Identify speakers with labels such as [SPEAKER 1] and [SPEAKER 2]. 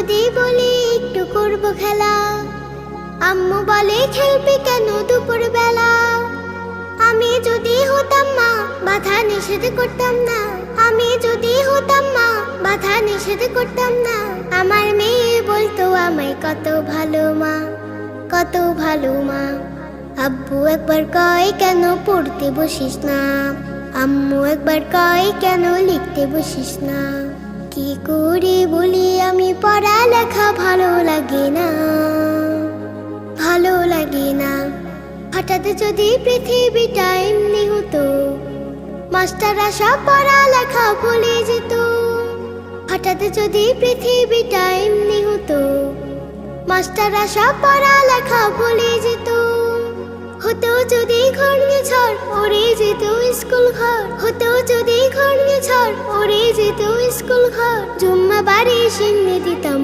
[SPEAKER 1] যদি বলি একটু করব খেলা, আম্মু বলে খেলবি কেন দুপুর বেলা। আমি যদি হতাম মা বাধা নিষেধ করতাম না, আমি যদি হতাম মা বাধা নিষেধ করতাম না। আমার মেয়ে বলতো আমায় কত ভালো মা, কত ভালো মা। আব্বু একবার কয় কেন পড়তে বসিস না, আম্মু একবার কয় কেন লিখতে বসিস না। কি করে বলি আমি পড়ালেখা ভালো লাগে না, ভালো লাগে না। হঠাৎ যদি পৃথিবীটা এমনি হতো, মাস্টাররা সব পড়ালেখা ভুলে যেত। হঠাৎ যদি পৃথিবীটা এমনি হতো, মাস্টাররা সব পড়ালেখা ভুলে যেত। হতো যদি ঘূর্ণিঝড় উড়ে যেত স্কুল ঘর, হতো যদি ঘূর্ণিঝড় উড়ে যেত স্কুল ঘর। জুম্মা বাড়ি সিন্নি দিতাম